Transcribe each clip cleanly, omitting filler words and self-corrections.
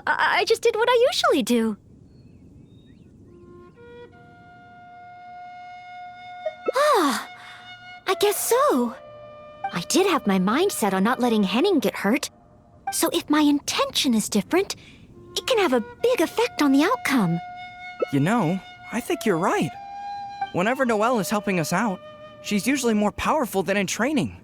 I just did what I usually do. Ah, I guess so. I did have my mind set on not letting Henning get hurt. So if my intention is different, it can have a big effect on the outcome. You know, I think you're right. Whenever Noelle is helping us out, she's usually more powerful than in training.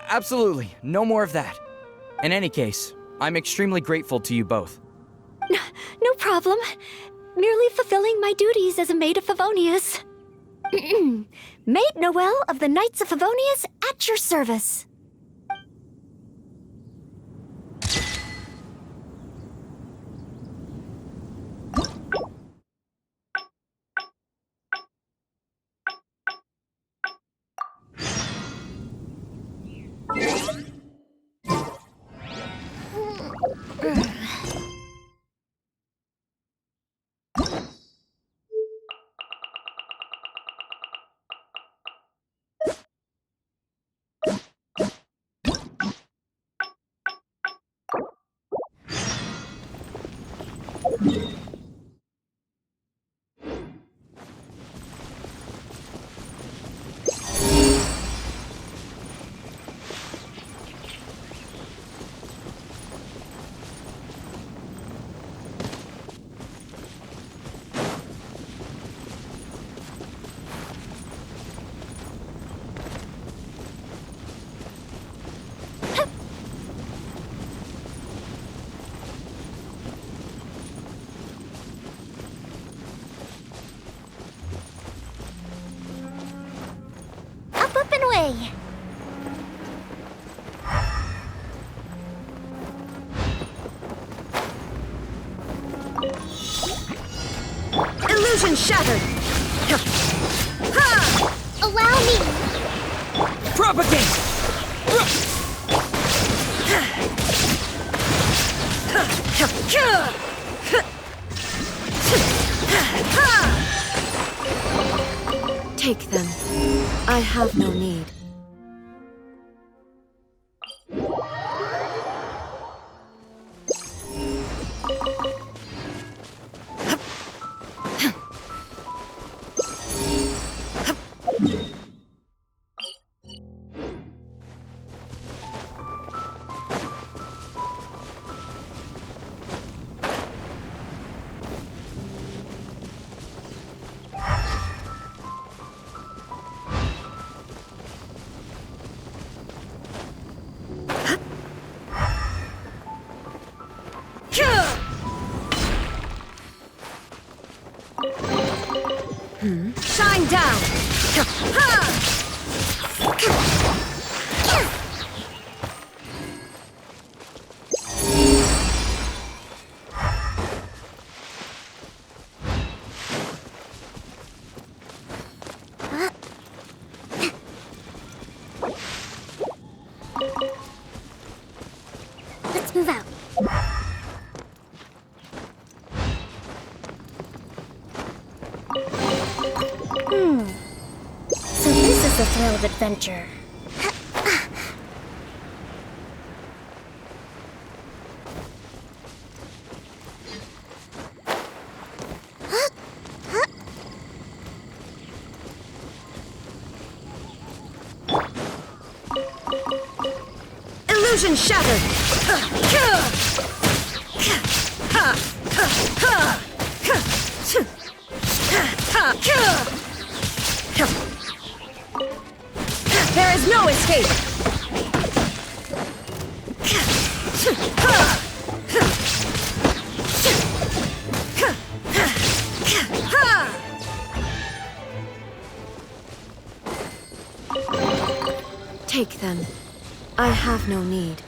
Absolutely. No more of that. In any case, I'm extremely grateful to you both. No problem. Merely fulfilling my duties as a maid of Favonius. Maid Noelle of the Knights of Favonius at your service. Up and away! Illusion shattered! Allow me! Propagate! Take them. I have no need. Shine down! Let's move out. So this is the thrill of adventure. Illusion shattered! There is no escape! Take them. I have no need.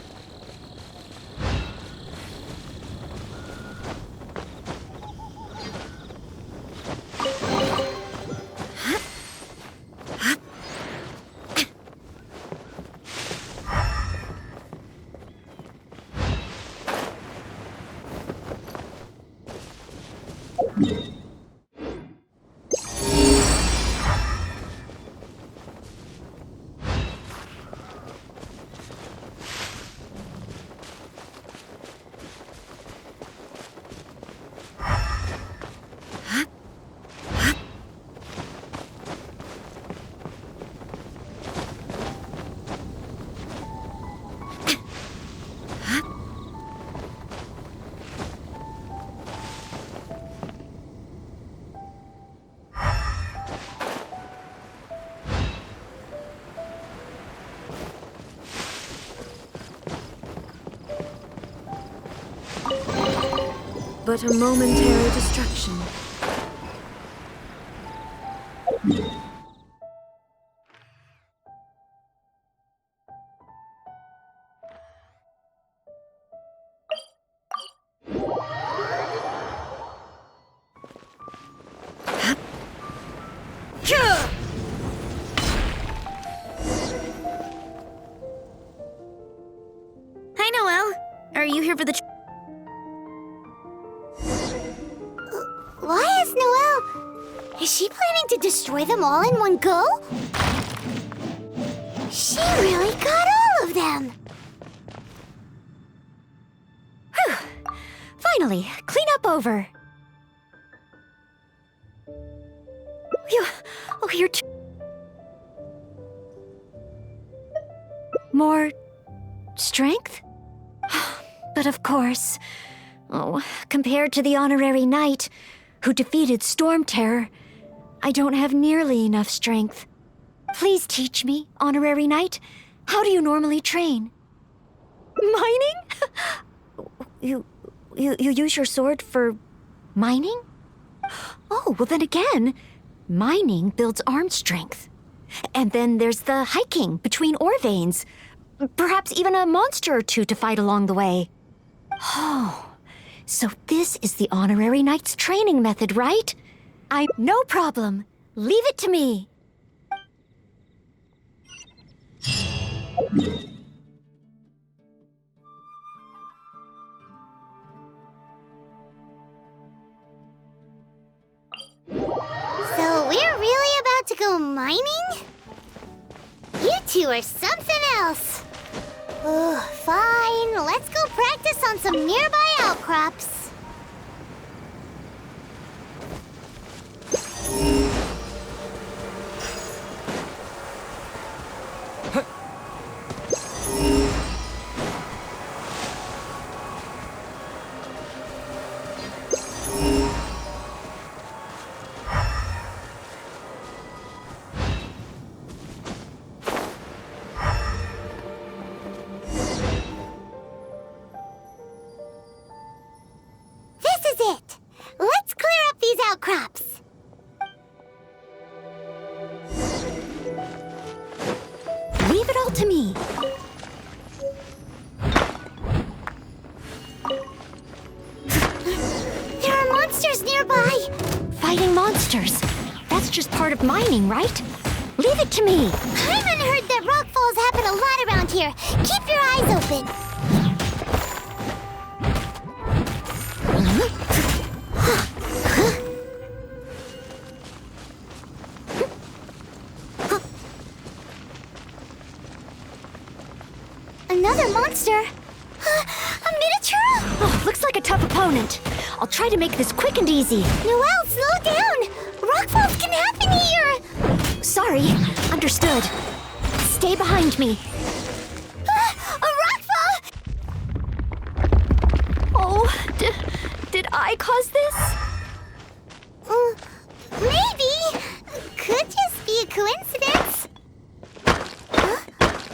but a momentary distraction. Hi, Noelle. Are you here for the... Why is Noelle... Is she planning to destroy them all in one go? She really got all of them! Whew. Finally, clean up over. You're too... More... strength? But of course... Oh, compared to the honorary knight who defeated Storm Terror, I don't have nearly enough strength. Please teach me, honorary knight. How do you normally train? Mining? You use your sword for mining? Oh, well then again, mining builds arm strength. And then there's the hiking between ore veins. Perhaps even a monster or two to fight along the way. Oh... So this is the honorary knight's training method, right? No problem. Leave it to me. So we're really about to go mining? You two are something else. Oh, fine. Let's go practice on some nearby outcrops. This is it. Let's clear up these outcrops. Leave it all to me. There are monsters nearby. Fighting monsters. That's just part of mining, right? Leave it to me. Hyman heard that rock falls happen a lot around here. Keep your eyes open. Another monster? A miniature? Oh, looks like a tough opponent. I'll try to make this quick and easy. Noelle, slow down! Rockfalls can happen here! Sorry. Understood. Stay behind me. A rockfall! Oh, did I cause this? Maybe. Could just be a coincidence.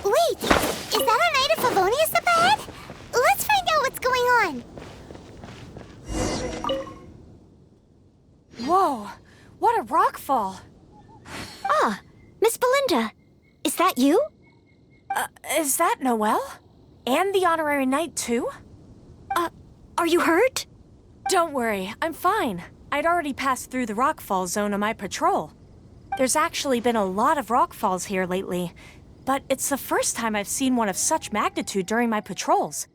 Wait, is that a Knight of Favonius up ahead? Let's find out what's going on. Whoa, what a rockfall! Ah, Miss Belinda. Is that you? Is that Noelle? And the honorary knight, too? Are you hurt? Don't worry, I'm fine. I'd already passed through the rockfall zone on my patrol. There's actually been a lot of rockfalls here lately, but it's the first time I've seen one of such magnitude during my patrols.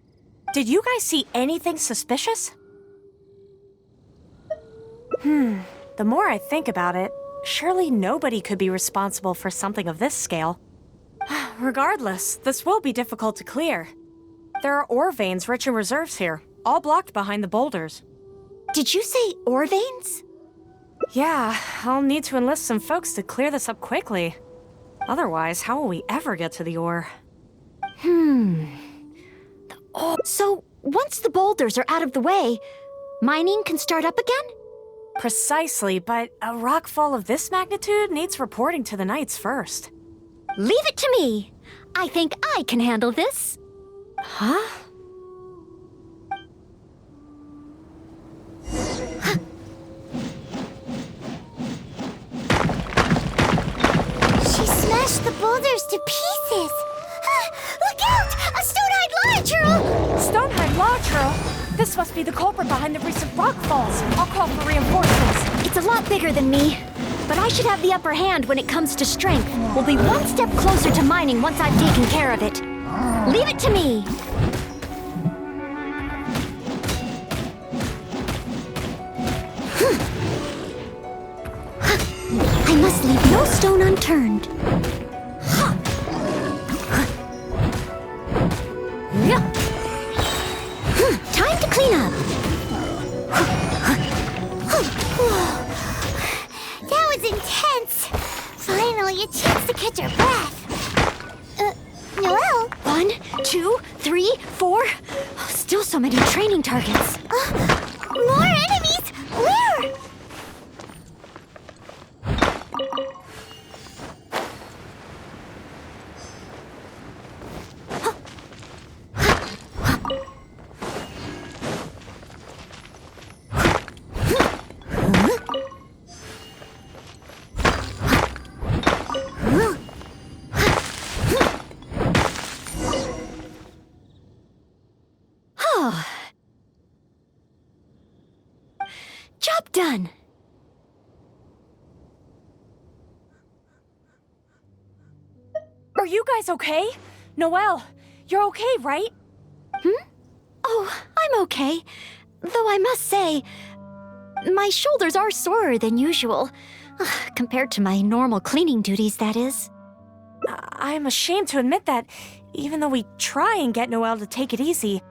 Did you guys see anything suspicious? The more I think about it, surely nobody could be responsible for something of this scale. Regardless, this will be difficult to clear. There are ore veins rich in reserves here, all blocked behind the boulders. Did you say ore veins? Yeah, I'll need to enlist some folks to clear this up quickly. Otherwise, how will we ever get to the ore? So, once the boulders are out of the way, mining can start up again? Precisely, but a rockfall of this magnitude needs reporting to the Knights first. Leave it to me. I think I can handle this. Huh? pieces. Look out! A stone-eyed lava churl! Stonehenge lava churl? This must be the culprit behind the recent rock falls. I'll call for reinforcements. It's a lot bigger than me, but I should have the upper hand when it comes to strength. We'll be one step closer to mining once I've taken care of it. Leave it to me. I must leave no stone unturned. Time to clean up. That was intense. Finally, a chance to catch our breath. Noelle? 1, 2, 3, 4. Still so many training targets. More enemies? Where? Job done. Are you guys okay? Noelle, you're okay, right? Oh, I'm okay. Though I must say, my shoulders are sorer than usual. Compared to my normal cleaning duties, that is. I'm ashamed to admit that, even though we try and get Noelle to take it easy,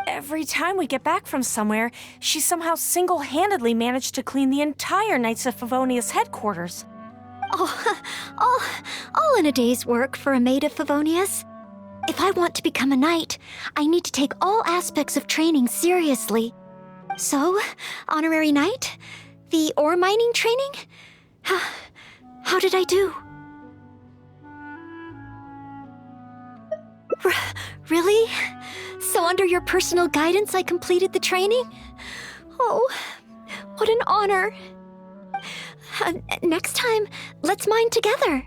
every time we get back from somewhere, she somehow single-handedly managed to clean the entire Knights of Favonius headquarters. All in a day's work for a maid of Favonius. If I want to become a knight, I need to take all aspects of training seriously. So, honorary knight? The ore mining training? How did I do? Really? So under your personal guidance I completed the training? Oh, what an honor. Next time, let's mine together.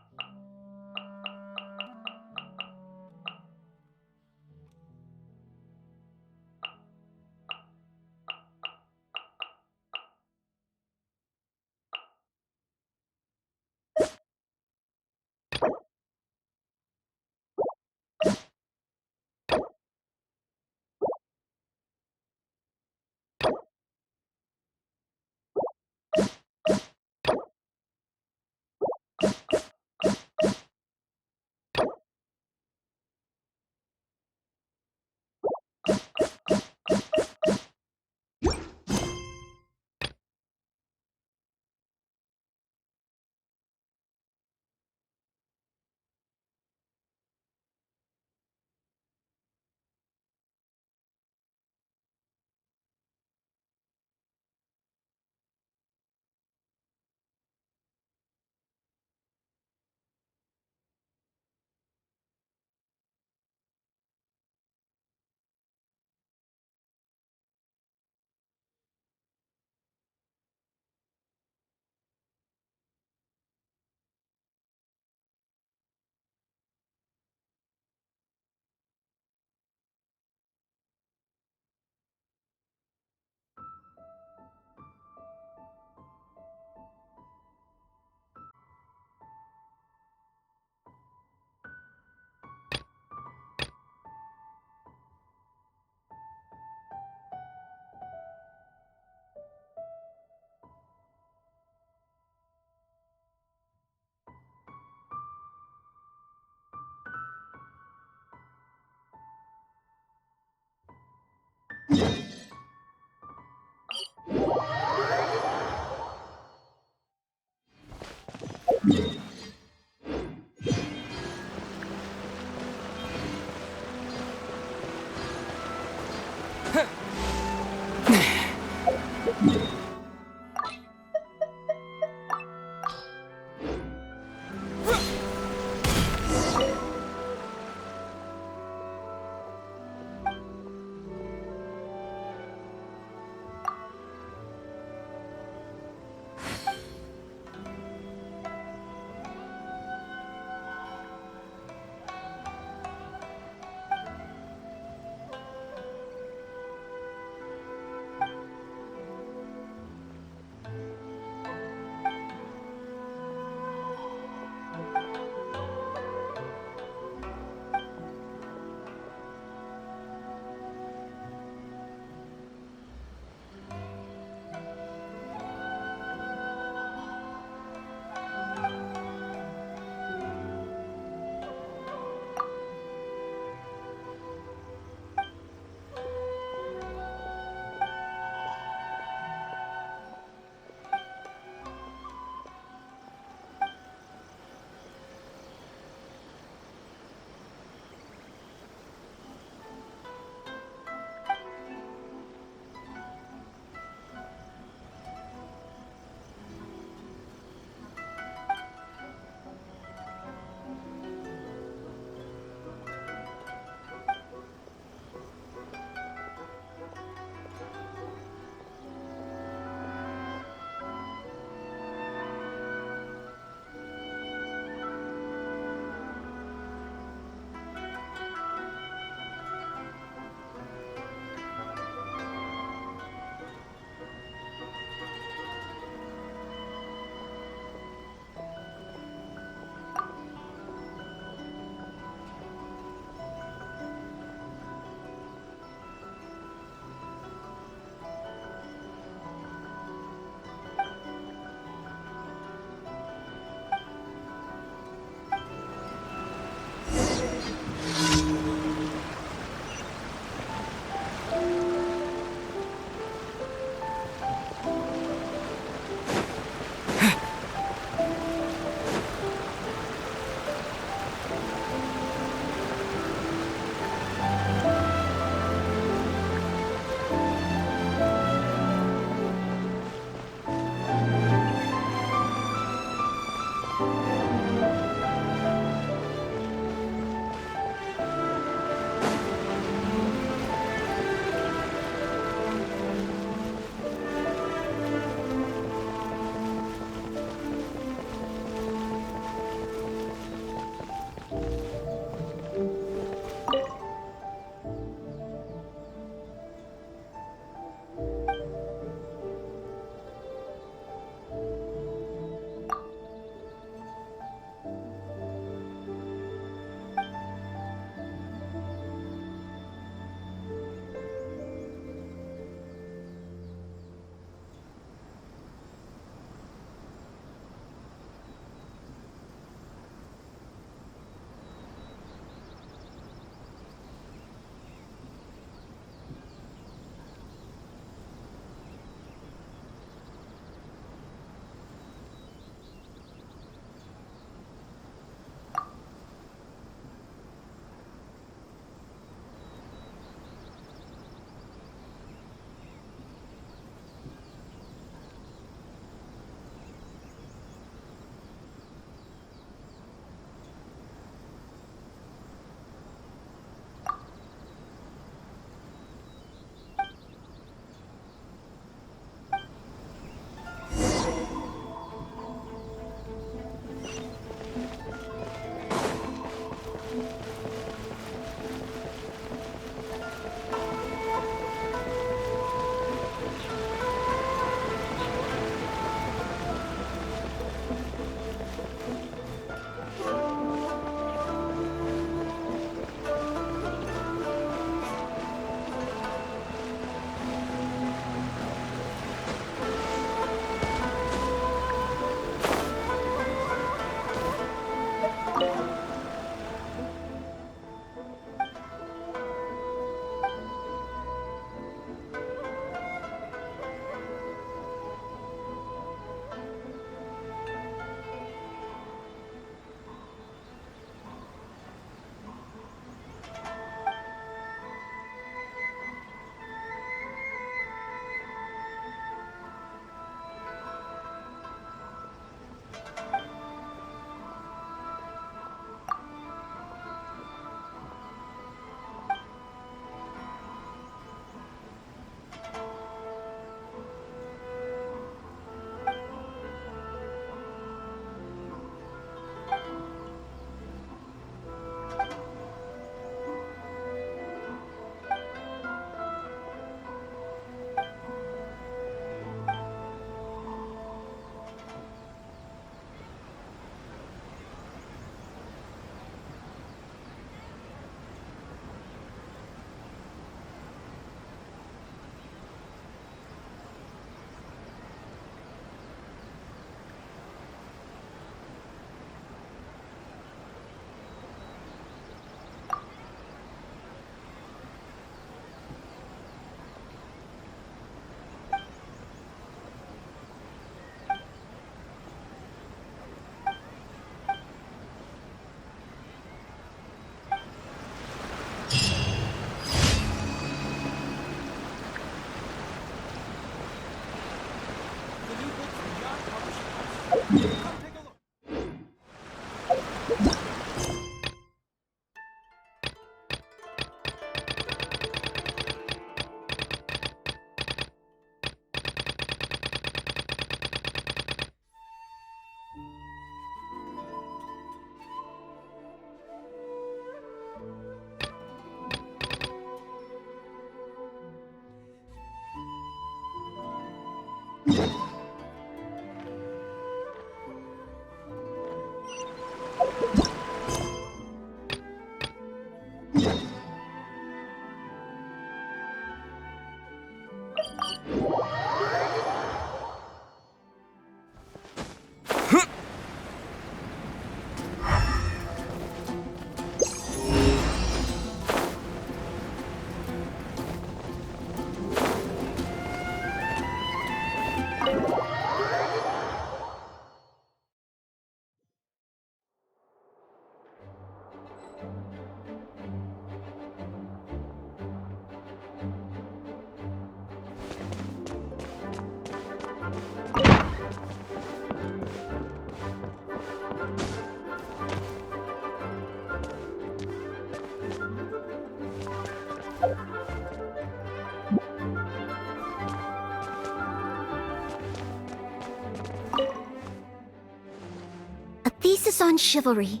A thesis on chivalry.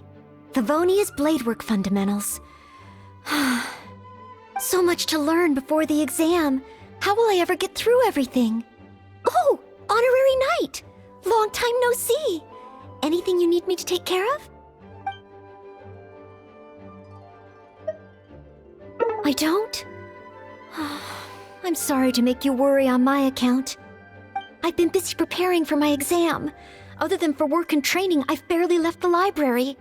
Favonia's bladework fundamentals. So much to learn before the exam. How will I ever get through everything? Oh, honorary knight! Long time no see. Anything you need me to take care of? I don't? I'm sorry to make you worry on my account. I've been busy preparing for my exam. Other than for work and training, I've barely left the library.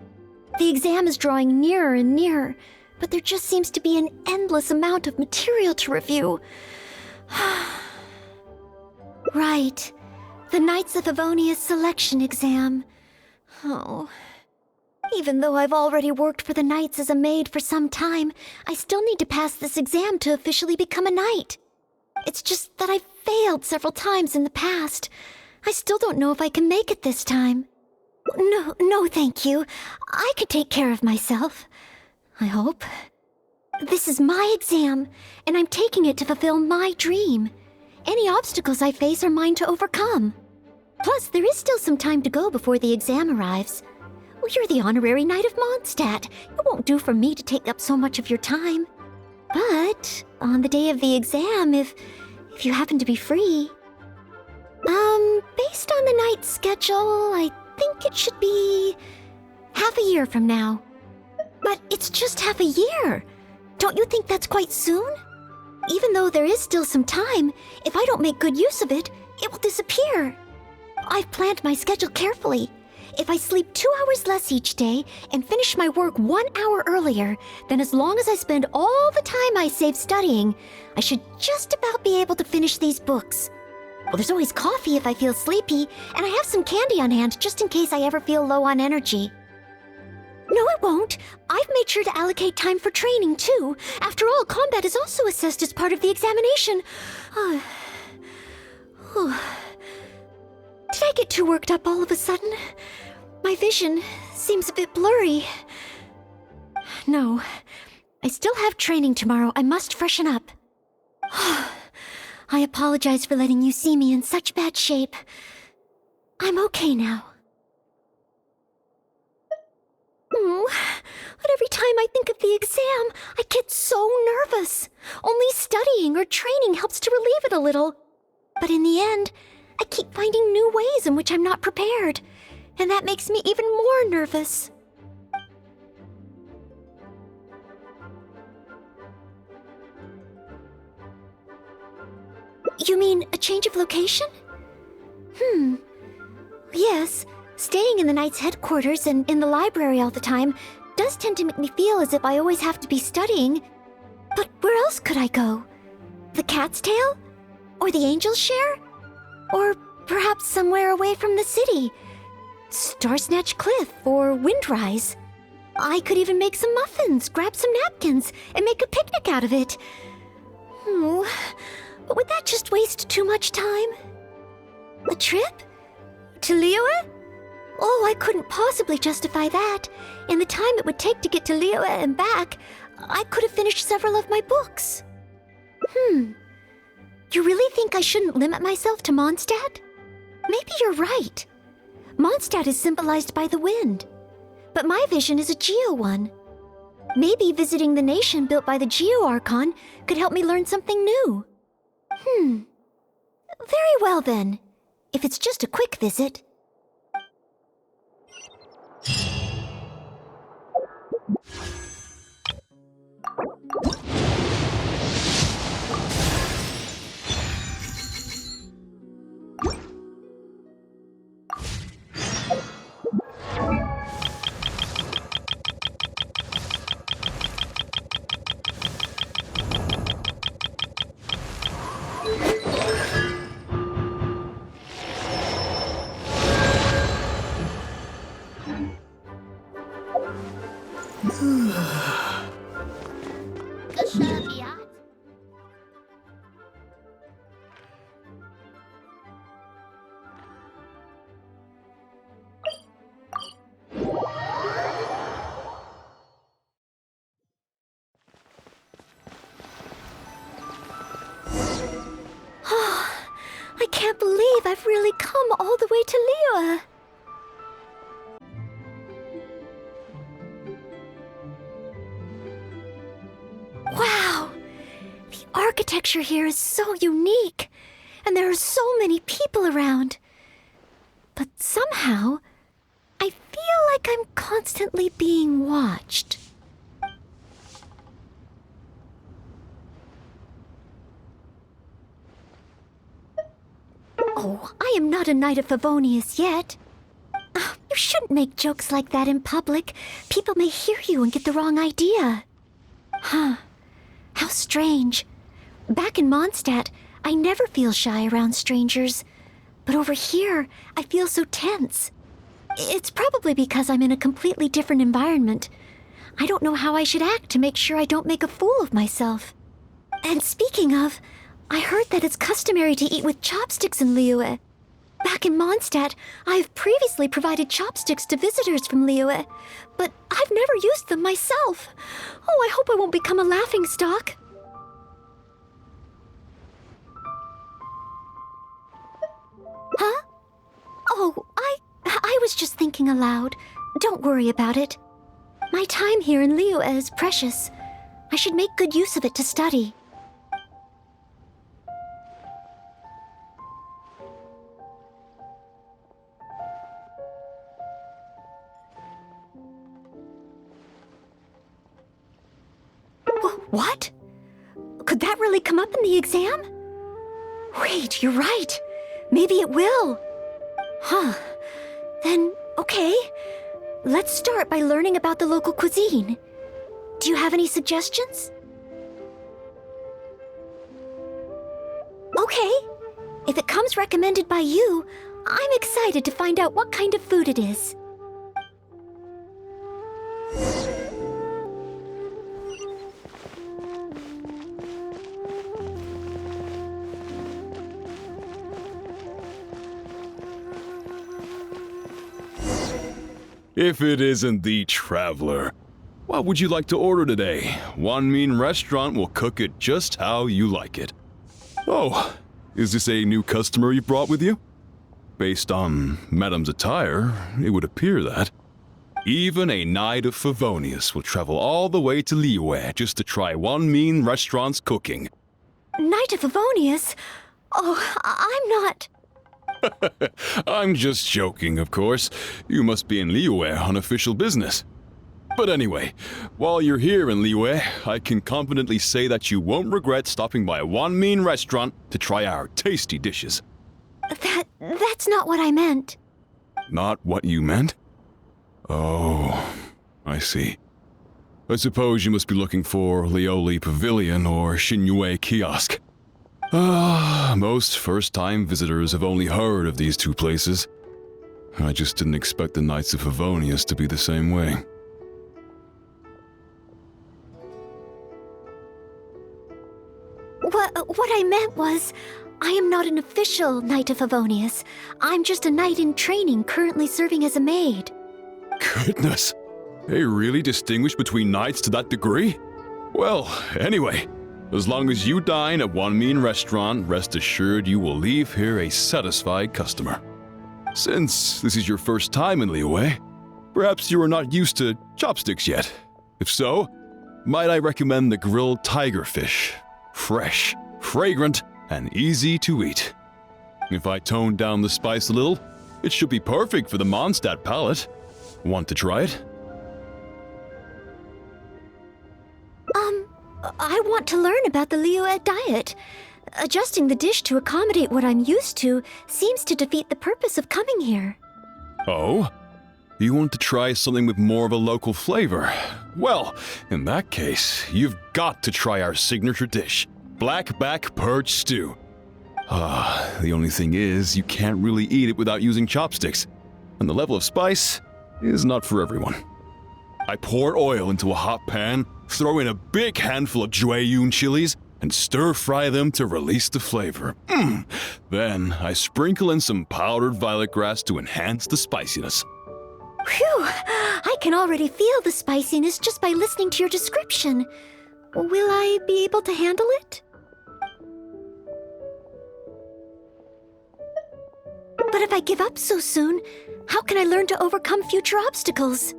The exam is drawing nearer and nearer, but there just seems to be an endless amount of material to review. Right. The Knights of Favonia's selection exam. Oh. Even though I've already worked for the Knights as a maid for some time, I still need to pass this exam to officially become a knight. It's just that I've failed several times in the past. I still don't know if I can make it this time. No, thank you. I can take care of myself. I hope. This is my exam, and I'm taking it to fulfill my dream. Any obstacles I face are mine to overcome. Plus, there is still some time to go before the exam arrives. Well, you're the honorary knight of Mondstadt. It won't do for me to take up so much of your time. But on the day of the exam, if you happen to be free... based on the night's schedule, I think it should be half a year from now. But it's just half a year. Don't you think that's quite soon? Even though there is still some time, if I don't make good use of it, it will disappear. I've planned my schedule carefully. If I sleep 2 hours less each day and finish my work 1 hour earlier, then as long as I spend all the time I save studying, I should just about be able to finish these books. Well, there's always coffee if I feel sleepy, and I have some candy on hand just in case I ever feel low on energy. No, it won't. I've made sure to allocate time for training, too. After all, combat is also assessed as part of the examination. Did I get too worked up all of a sudden? My vision seems a bit blurry. No, I still have training tomorrow. I must freshen up. I apologize for letting you see me in such bad shape. I'm okay now. But every time I think of the exam, I get so nervous. Only studying or training helps to relieve it a little. But in the end, I keep finding new ways in which I'm not prepared, and that makes me even more nervous. You mean a change of location? Yes, staying in the Knight's headquarters and in the library all the time does tend to make me feel as if I always have to be studying. But where else could I go? The Cat's Tail? Or the Angel's Share? Or perhaps somewhere away from the city. Starsnatch Cliff or Windrise. I could even make some muffins, grab some napkins, and make a picnic out of it. But would that just waste too much time? A trip? To Liyue? Oh, I couldn't possibly justify that. In the time it would take to get to Liyue and back, I could have finished several of my books. You really think I shouldn't limit myself to Mondstadt? Maybe you're right. Mondstadt is symbolized by the wind, but my vision is a Geo one. Maybe visiting the nation built by the Geo Archon could help me learn something new. Very well then, if it's just a quick visit. believe I've really come all the way to Liyue. Wow! The architecture here is so unique, and there are so many people around. But somehow, I feel like I'm constantly being watched. Oh, I am not a Knight of Favonius yet. You shouldn't make jokes like that in public. People may hear you and get the wrong idea. Huh. How strange. Back in Mondstadt, I never feel shy around strangers. But over here, I feel so tense. It's probably because I'm in a completely different environment. I don't know how I should act to make sure I don't make a fool of myself. And speaking of, I heard that it's customary to eat with chopsticks in Liyue. Back in Mondstadt, I've previously provided chopsticks to visitors from Liyue, but I've never used them myself. Oh, I hope I won't become a laughingstock. Huh? Oh, I was just thinking aloud. Don't worry about it. My time here in Liyue is precious. I should make good use of it to study. What? Could that really come up in the exam? Wait, you're right. Maybe it will. Huh. Then, okay. Let's start by learning about the local cuisine. Do you have any suggestions? Okay. If it comes recommended by you, I'm excited to find out what kind of food it is. If it isn't the Traveler. What would you like to order today? One Mean Restaurant will cook it just how you like it. Oh, is this a new customer you brought with you? Based on Madame's attire, it would appear that. Even a Knight of Favonius will travel all the way to Liyue just to try One Mean Restaurant's cooking. Knight of Favonius? Oh, I'm not... I'm just joking, of course. You must be in Liyue on official business. But anyway, while you're here in Liyue, I can confidently say that you won't regret stopping by One Mean Restaurant to try our tasty dishes. That's not what I meant. Not what you meant? Oh, I see. I suppose you must be looking for Lioli Pavilion or Shinyue Kiosk. Most first-time visitors have only heard of these two places. I just didn't expect the Knights of Favonius to be the same way. What I meant was, I am not an official Knight of Favonius. I'm just a knight in training currently serving as a maid. Goodness! They really distinguish between knights to that degree? Well, anyway, as long as you dine at One Mean Restaurant, rest assured you will leave here a satisfied customer. Since this is your first time in Liyue, perhaps you are not used to chopsticks yet. If so, might I recommend the grilled tiger fish. Fresh, fragrant, and easy to eat. If I tone down the spice a little, it should be perfect for the Mondstadt palate. Want to try it? I want to learn about the Liyue diet. Adjusting the dish to accommodate what I'm used to seems to defeat the purpose of coming here. Oh? You want to try something with more of a local flavor? Well, in that case, you've got to try our signature dish, blackback perch stew. The only thing is, you can't really eat it without using chopsticks, and the level of spice is not for everyone. I pour oil into a hot pan, throw in a big handful of Jueyun chilies, and stir-fry them to release the flavor. Then I sprinkle in some powdered violet grass to enhance the spiciness. Phew! I can already feel the spiciness just by listening to your description. Will I be able to handle it? But if I give up so soon, how can I learn to overcome future obstacles?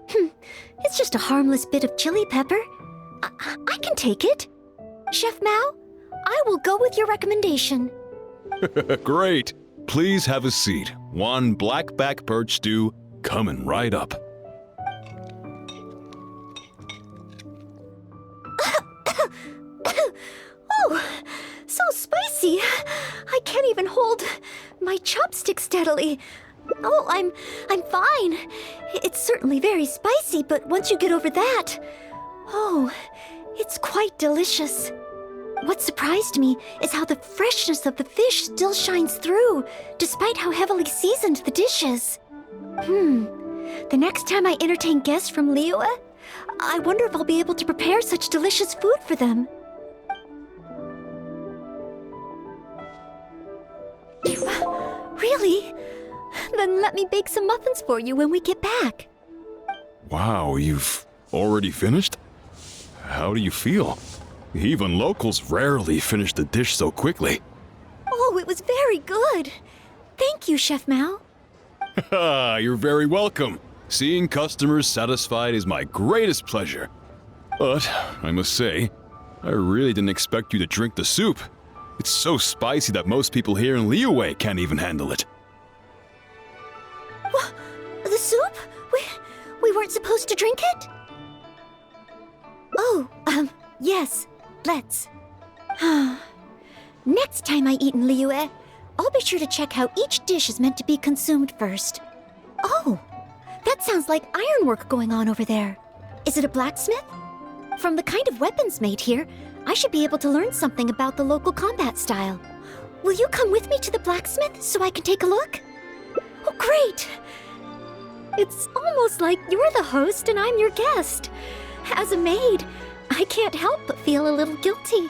It's just a harmless bit of chili pepper. I can take it. Chef Mao, I will go with your recommendation. Great. Please have a seat. One blackback perch stew coming right up. Oh, so spicy. I can't even hold my chopstick steadily. Oh, I'm fine. It's certainly very spicy, but once you get over that, oh, it's quite delicious. What surprised me is how the freshness of the fish still shines through, despite how heavily seasoned the dish is. The next time I entertain guests from Liyue, I wonder if I'll be able to prepare such delicious food for them. Really? Then let me bake some muffins for you when we get back. Wow, you've already finished? How do you feel? Even locals rarely finish the dish so quickly. Oh, it was very good. Thank you, Chef Mao. You're very welcome. Seeing customers satisfied is my greatest pleasure. But, I must say, I really didn't expect you to drink the soup. It's so spicy that most people here in Liyue can't even handle it. What? The soup? We weren't supposed to drink it? Oh, yes. Let's. Next time I eat in Liyue, I'll be sure to check how each dish is meant to be consumed first. Oh, that sounds like ironwork going on over there. Is it a blacksmith? From the kind of weapons made here, I should be able to learn something about the local combat style. Will you come with me to the blacksmith so I can take a look? Oh, great! It's almost like you're the host and I'm your guest. As a maid, I can't help but feel a little guilty.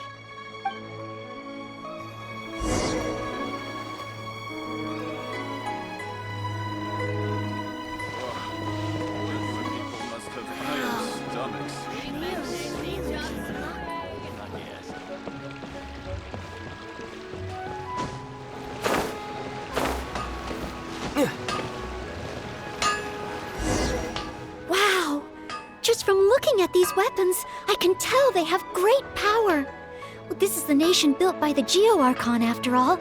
Wow! Just from looking at these weapons, I can tell they have great power. Well, this is the nation built by the Geo-Archon, after all.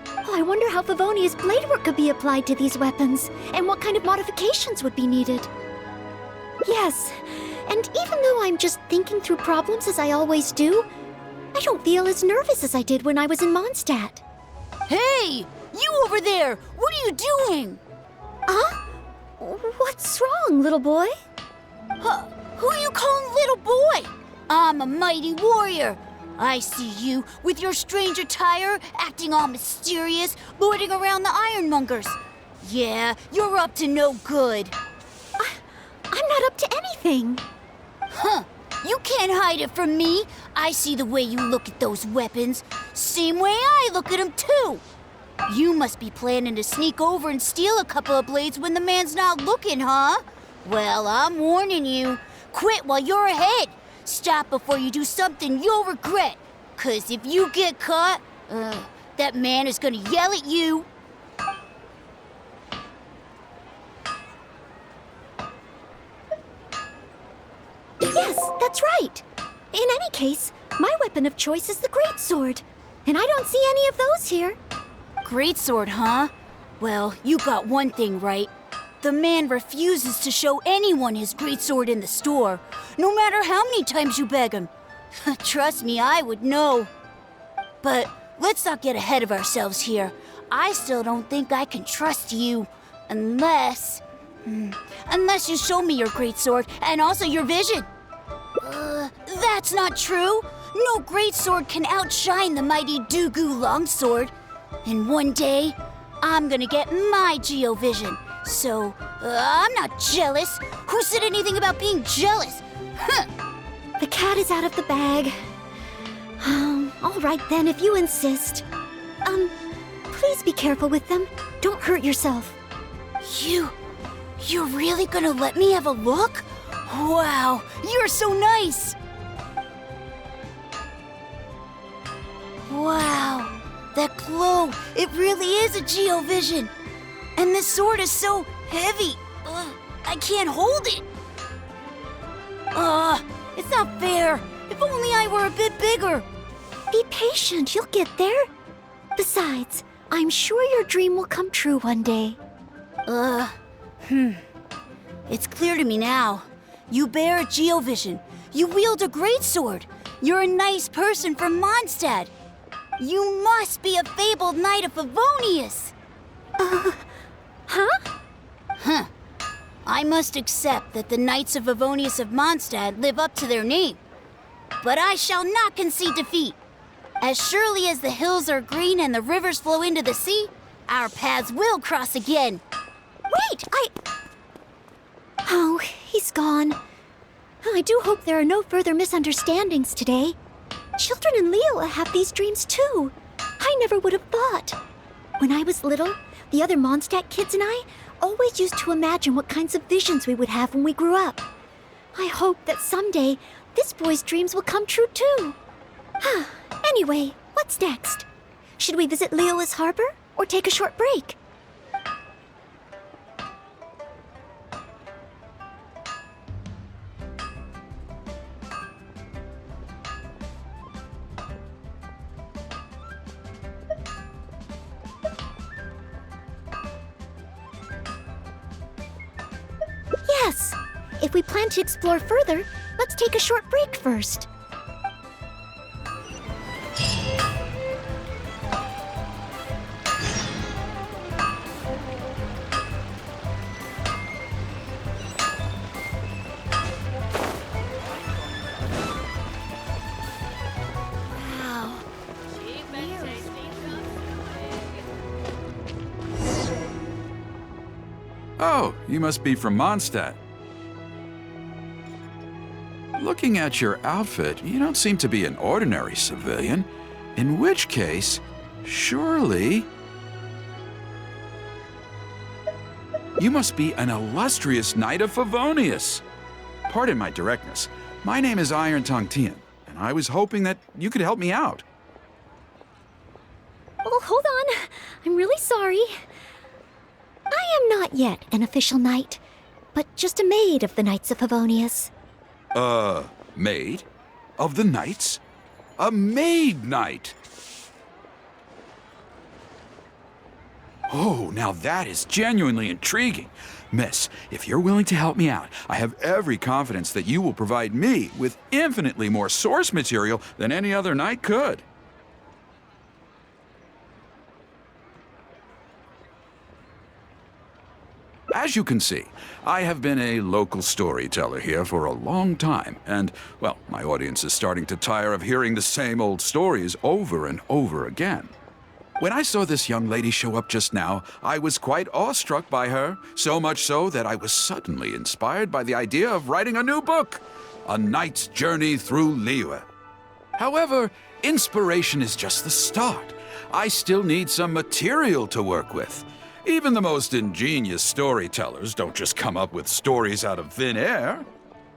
Oh, I wonder how Favonia's blade work could be applied to these weapons, and what kind of modifications would be needed. Yes, and even though I'm just thinking through problems as I always do, I don't feel as nervous as I did when I was in Mondstadt. Hey! You over there! What are you doing? Huh? What's wrong, little boy? Who are you calling little boy? I'm a mighty warrior. I see you with your strange attire, acting all mysterious, lording around the ironmongers. Yeah, you're up to no good. I'm not up to anything. Huh. You can't hide it from me. I see the way you look at those weapons. Same way I look at them, too. You must be planning to sneak over and steal a couple of blades when the man's not looking, huh? Well, I'm warning you. Quit while you're ahead. Stop before you do something you'll regret. 'Cause if you get caught, that man is gonna yell at you. Yes, that's right. In any case, my weapon of choice is the greatsword. And I don't see any of those here. Greatsword, huh? Well, you got one thing right. The man refuses to show anyone his greatsword in the store, no matter how many times you beg him. Trust me, I would know. But let's not get ahead of ourselves here. I still don't think I can trust you, unless you show me your greatsword and also your vision. That's not true. No greatsword can outshine the mighty Dugu longsword. And one day, I'm gonna get my Geo-vision. So, I'm not jealous. Who said anything about being jealous? Huh. The cat is out of the bag. All right then, if you insist. Please be careful with them. Don't hurt yourself. You're really gonna let me have a look? Wow, you're so nice. Wow, That glow, it really is a geovision. And this sword is so heavy. I can't hold it. It's not fair. If only I were a bit bigger. Be patient, you'll get there. Besides, I'm sure your dream will come true one day. It's clear to me now. You bear a geovision. You wield a greatsword. You're a nice person from Mondstadt. You must be a fabled knight of Favonius. Huh? I must accept that the Knights of Favonius of Mondstadt live up to their name. But I shall not concede defeat. As surely as the hills are green and the rivers flow into the sea, our paths will cross again. Wait, Oh, he's gone. I do hope there are no further misunderstandings today. Children in Liyue have these dreams too. I never would have thought. When I was little, the other Mondstadt kids and I always used to imagine what kinds of visions we would have when we grew up. I hope that someday this boy's dreams will come true too. Anyway, what's next? Should we visit Liyue's harbor or take a short break? Yes! If we plan to explore further, let's take a short break first. Wow. Oh, you must be from Mondstadt. Looking at your outfit, you don't seem to be an ordinary civilian. In which case, surely... you must be an illustrious knight of Favonius. Pardon my directness. My name is Iron Tongue Tian, and I was hoping that you could help me out. Oh, hold on. I'm really sorry. I am not yet an official knight, but just a maid of the Knights of Favonius. Maid? Of the knights? A maid knight! Oh, now that is genuinely intriguing. Miss, if you're willing to help me out, I have every confidence that you will provide me with infinitely more source material than any other knight could. As you can see, I have been a local storyteller here for a long time, and, well, my audience is starting to tire of hearing the same old stories over and over again. When I saw this young lady show up just now, I was quite awestruck by her, so much so that I was suddenly inspired by the idea of writing a new book, A Knight's Journey Through Liyue. However, inspiration is just the start. I still need some material to work with. Even the most ingenious storytellers don't just come up with stories out of thin air.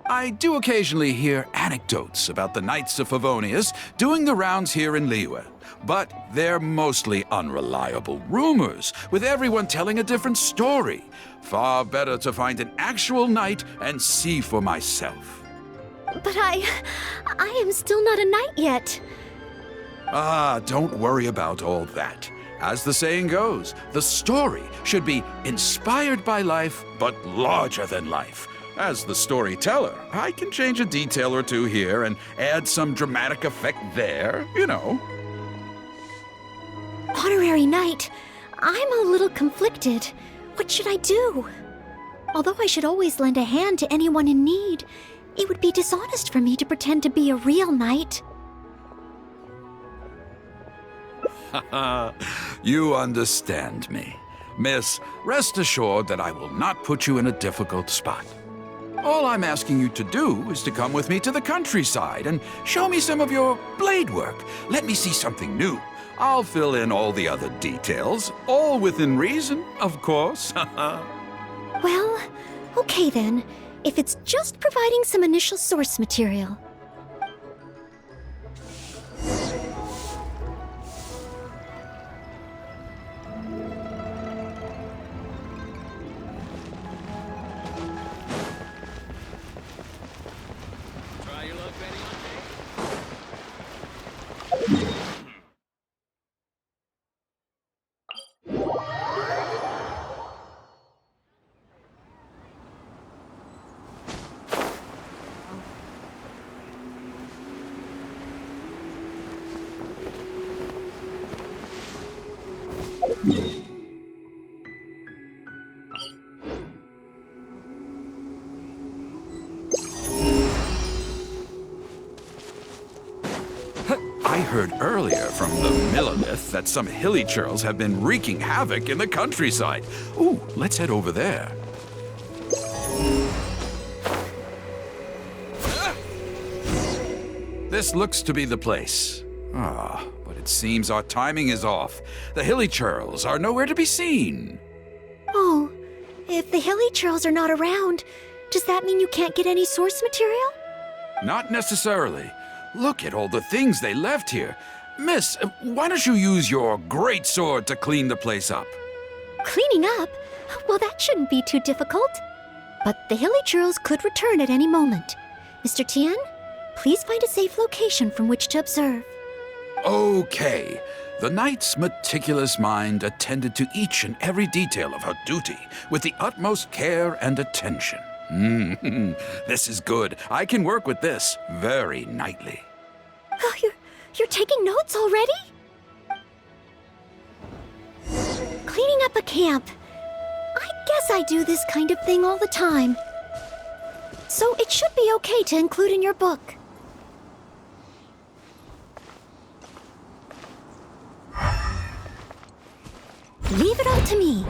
I do occasionally hear anecdotes about the Knights of Favonius doing the rounds here in Liyue, but they're mostly unreliable rumors, with everyone telling a different story. Far better to find an actual knight and see for myself. But I am still not a knight yet. Don't worry about all that. As the saying goes, the story should be inspired by life, but larger than life. As the storyteller, I can change a detail or two here and add some dramatic effect there, you know. Honorary knight, I'm a little conflicted. What should I do? Although I should always lend a hand to anyone in need, it would be dishonest for me to pretend to be a real knight. You understand me. Miss, rest assured that I will not put you in a difficult spot. All I'm asking you to do is to come with me to the countryside and show me some of your blade work. Let me see something new. I'll fill in all the other details, all within reason, of course. Well, okay then, if it's just providing some initial source material. I heard earlier from the Millilith that some hilly churls have been wreaking havoc in the countryside. Ooh, let's head over there. This looks to be the place. But it seems our timing is off. The hilly churls are nowhere to be seen. Oh, if the hilly churls are not around, does that mean you can't get any source material? Not necessarily. Look at all the things they left here. Miss, why don't you use your great sword to clean the place up? Cleaning up? Well, that shouldn't be too difficult. But the hilly churls could return at any moment. Mr. Tian, please find a safe location from which to observe. Okay. The knight's meticulous mind attended to each and every detail of her duty with the utmost care and attention. This is good. I can work with this very nightly. Oh, you're taking notes already? Cleaning up a camp. I guess I do this kind of thing all the time. So it should be okay to include in your book. Leave it all to me.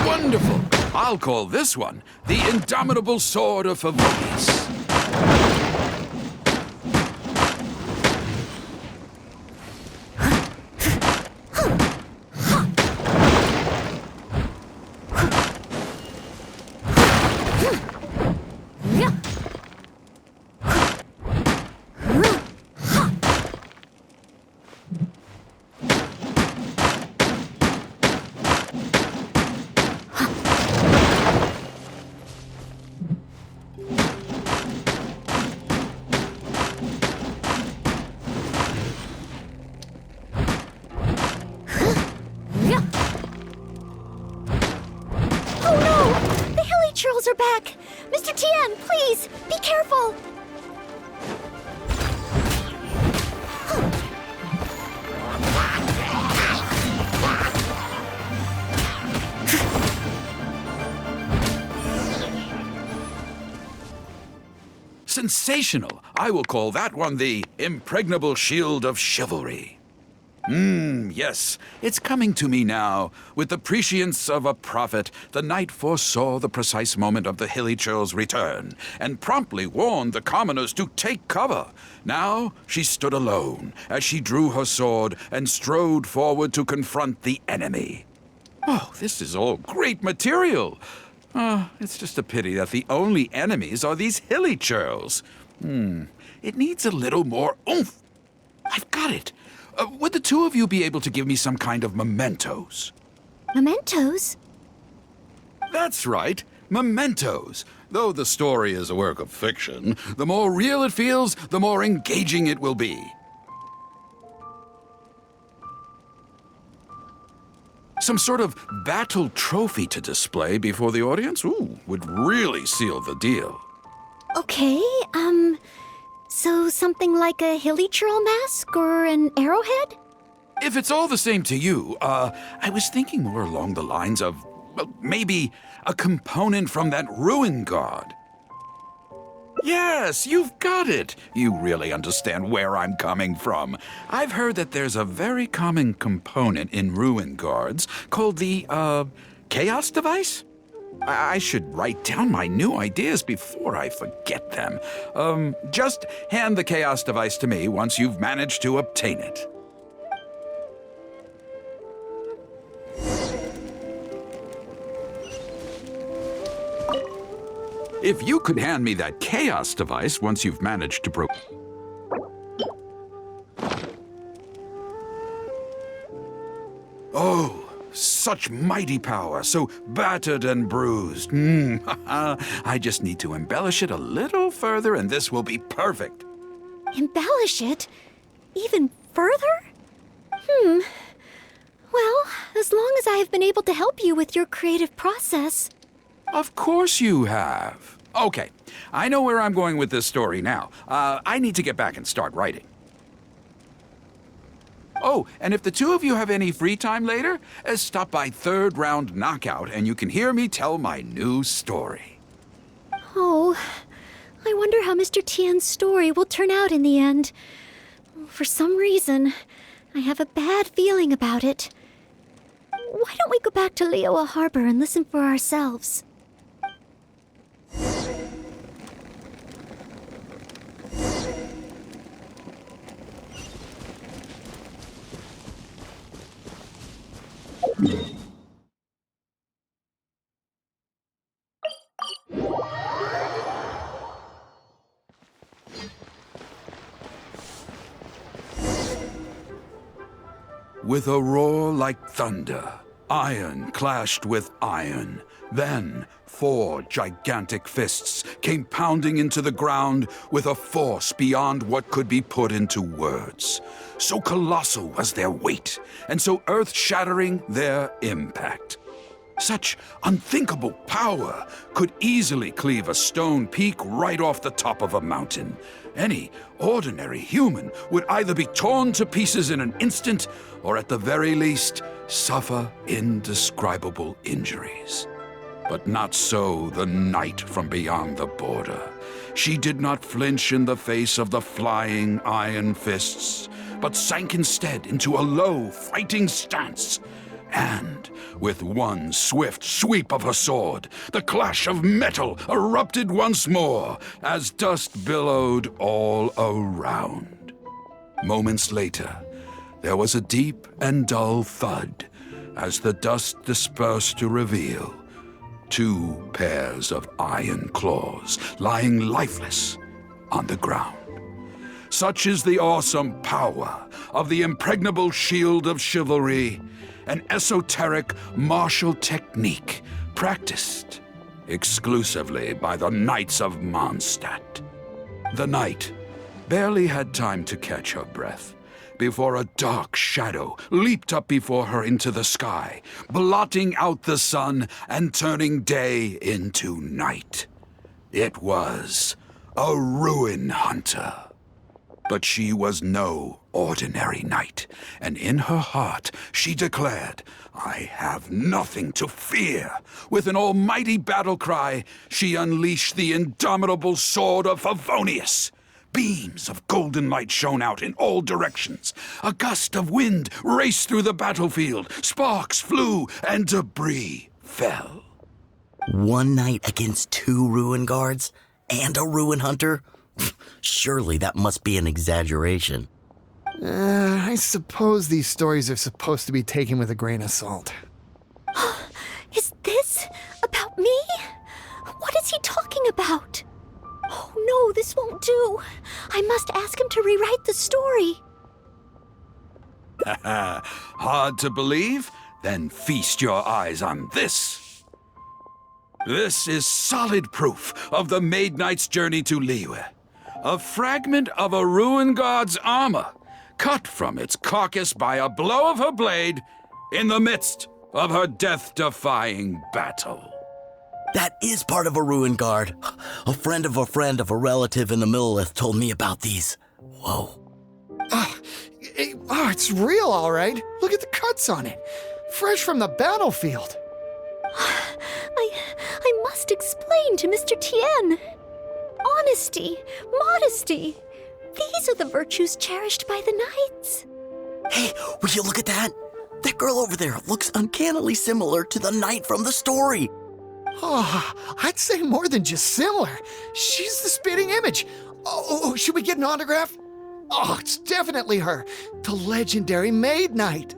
Wonderful! I'll call this one the Indomitable Sword of Favonius. Are back! Mr. Tian, please, be careful! Sensational! I will call that one the Impregnable Shield of Chivalry. Yes, it's coming to me now. With the prescience of a prophet, the knight foresaw the precise moment of the hilly churl's return, and promptly warned the commoners to take cover. Now she stood alone, as she drew her sword and strode forward to confront the enemy. Oh, this is all great material. It's just a pity that the only enemies are these hilly churls. It needs a little more oomph. I've got it. Would the two of you be able to give me some kind of mementos? Mementos? That's right, mementos. Though the story is a work of fiction, the more real it feels, the more engaging it will be. Some sort of battle trophy to display before the audience? Ooh, would really seal the deal. Okay, so something like a hilly churl mask or an arrowhead? If it's all the same to you, I was thinking more along the lines of, well, maybe a component from that ruin god. Yes, you've got it. You really understand where I'm coming from. I've heard that there's a very common component in ruin guards called the, chaos device? I should write down my new ideas before I forget them. Just hand the chaos device to me once you've managed to obtain it. If you could hand me that chaos device once you've managed to Oh, such mighty power, so battered and bruised. I just need to embellish it a little further and this will be perfect. Embellish it? Even further? Well, as long as I have been able to help you with your creative process. Of course you have. Okay, I know where I'm going with this story now. I need to get back and start writing. Oh, and if the two of you have any free time later, stop by Third Round Knockout and you can hear me tell my new story. Oh, I wonder how Mr. Tien's story will turn out in the end. For some reason, I have a bad feeling about it. Why don't we go back to Liyue Harbor and listen for ourselves? With a roar like thunder, iron clashed with iron. Then 4 gigantic fists came pounding into the ground with a force beyond what could be put into words. So colossal was their weight, and so earth-shattering their impact. Such unthinkable power could easily cleave a stone peak right off the top of a mountain. Any ordinary human would either be torn to pieces in an instant, or at the very least, suffer indescribable injuries. But not so the knight from beyond the border. She did not flinch in the face of the flying iron fists, but sank instead into a low, fighting stance. And with one swift sweep of her sword, the clash of metal erupted once more as dust billowed all around. Moments later, there was a deep and dull thud as the dust dispersed to reveal 2 pairs of iron claws lying lifeless on the ground. Such is the awesome power of the impregnable shield of chivalry, an esoteric martial technique practiced exclusively by the Knights of Mondstadt. The knight barely had time to catch her breath before a dark shadow leaped up before her into the sky, blotting out the sun and turning day into night. It was a ruin hunter. But she was no ordinary knight, and in her heart she declared, "I have nothing to fear." With an almighty battle cry, she unleashed the indomitable sword of Favonius. Beams of golden light shone out in all directions. A gust of wind raced through the battlefield. Sparks flew and debris fell. One knight against 2 ruin guards and a ruin hunter? Surely that must be an exaggeration. I suppose these stories are supposed to be taken with a grain of salt. Is this about me? What is he talking about? Oh no, this won't do. I must ask him to rewrite the story. Hard to believe? Then feast your eyes on this. This is solid proof of the Maid Knight's journey to Liyue. A fragment of a ruin god's armor, cut from its carcass by a blow of her blade in the midst of her death-defying battle. That is part of a ruin guard. A friend of a relative in the Millelith told me about these. Whoa. It's real, all right. Look at the cuts on it. Fresh from the battlefield. I must explain to Mr. Tien. Honesty, modesty. These are the virtues cherished by the knights. Hey, will you look at that? That girl over there looks uncannily similar to the knight from the story. Oh, I'd say more than just similar. She's the spitting image. Oh, should we get an autograph? Oh, it's definitely her. The legendary Maid Knight.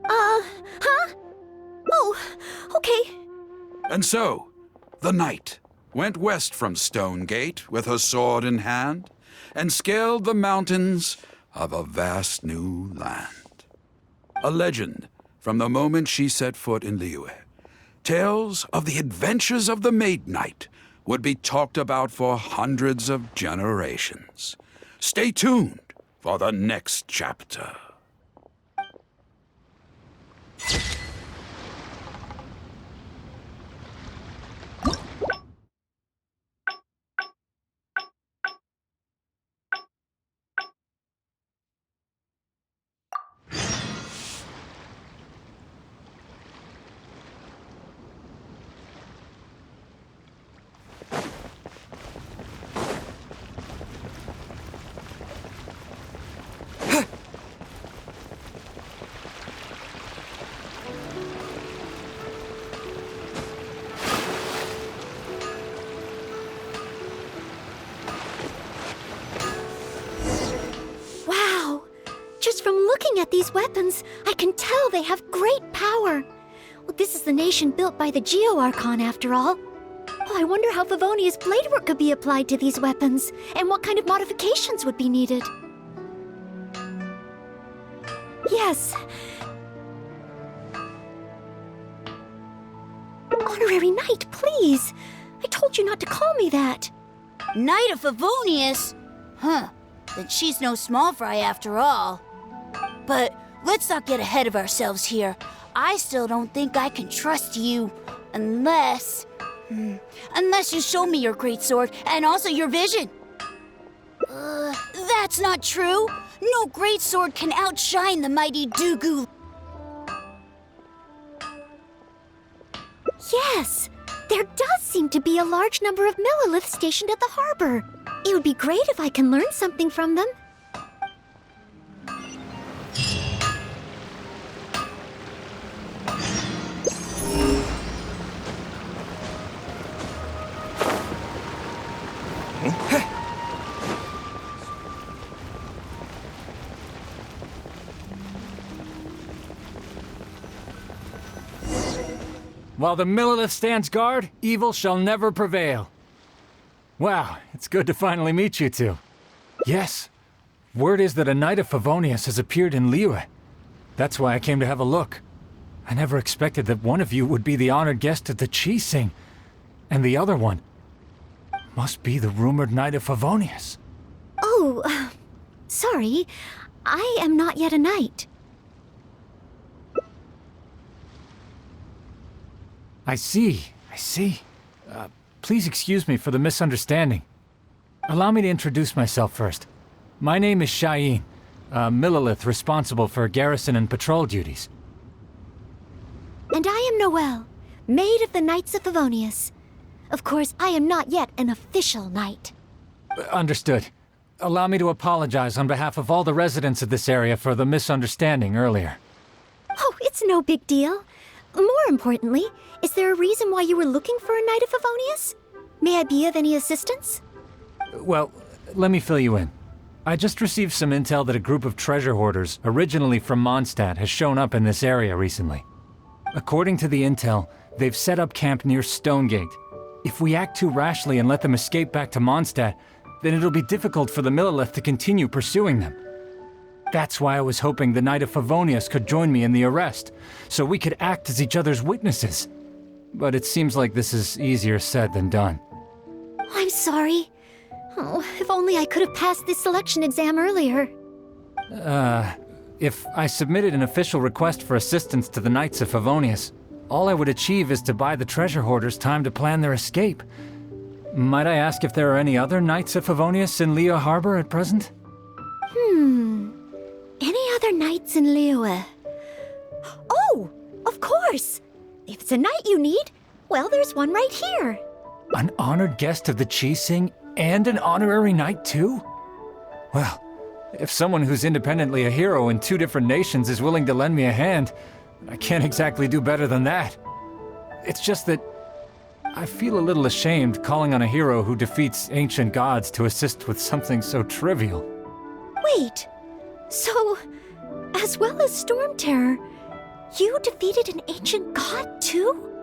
Huh? Oh, okay. And so, the knight went west from Stonegate with her sword in hand and scaled the mountains of a vast new land. A legend from the moment she set foot in Liyue. Tales of the adventures of the Maid Knight would be talked about for hundreds of generations. Stay tuned for the next chapter. Just from looking at these weapons, I can tell they have great power. Well, this is the nation built by the Geo-Archon, after all. Oh, I wonder how Favonia's blade work could be applied to these weapons, and what kind of modifications would be needed. Yes. Honorary Knight, please. I told you not to call me that. Knight of Favonius? Huh. Then she's no small fry after all. But let's not get ahead of ourselves here. I still don't think I can trust you unless you show me your great sword and also your vision. That's not true. No great sword can outshine the mighty Dugu. Yes, there does seem to be a large number of Milliliths stationed at the harbor. It would be great if I can learn something from them. While the Millilith stands guard, evil shall never prevail. Wow, it's good to finally meet you two. Yes, word is that a Knight of Favonius has appeared in Liyue. That's why I came to have a look. I never expected that one of you would be the honored guest at the Chi-Sing, and the other one must be the rumored Knight of Favonius. Oh, sorry. I am not yet a knight. I see. Please excuse me for the misunderstanding. Allow me to introduce myself first. My name is Cheyenne, a Millilith responsible for garrison and patrol duties. And I am Noelle, maid of the Knights of Favonius. Of course, I am not yet an official knight. Understood. Allow me to apologize on behalf of all the residents of this area for the misunderstanding earlier. Oh, it's no big deal. More importantly, is there a reason why you were looking for a Knight of Favonius? May I be of any assistance? Well, let me fill you in. I just received some intel that a group of treasure hoarders, originally from Mondstadt, has shown up in this area recently. According to the intel, they've set up camp near Stonegate. If we act too rashly and let them escape back to Mondstadt, then it'll be difficult for the Millilith to continue pursuing them. That's why I was hoping the Knight of Favonius could join me in the arrest, so we could act as each other's witnesses. But it seems like this is easier said than done. I'm sorry. Oh, if only I could have passed this selection exam earlier. If I submitted an official request for assistance to the Knights of Favonius, all I would achieve is to buy the treasure hoarders time to plan their escape. Might I ask if there are any other Knights of Favonius in Liyue Harbor at present? Any other knights in Liyue? Oh, of course! If it's a knight you need, well, there's one right here. An honored guest of the Chi-Sing and an honorary knight too? Well, if someone who's independently a hero in two different nations is willing to lend me a hand, I can't exactly do better than that. It's just that I feel a little ashamed calling on a hero who defeats ancient gods to assist with something so trivial. Wait, so, as well as Storm Terror, you defeated an ancient god too?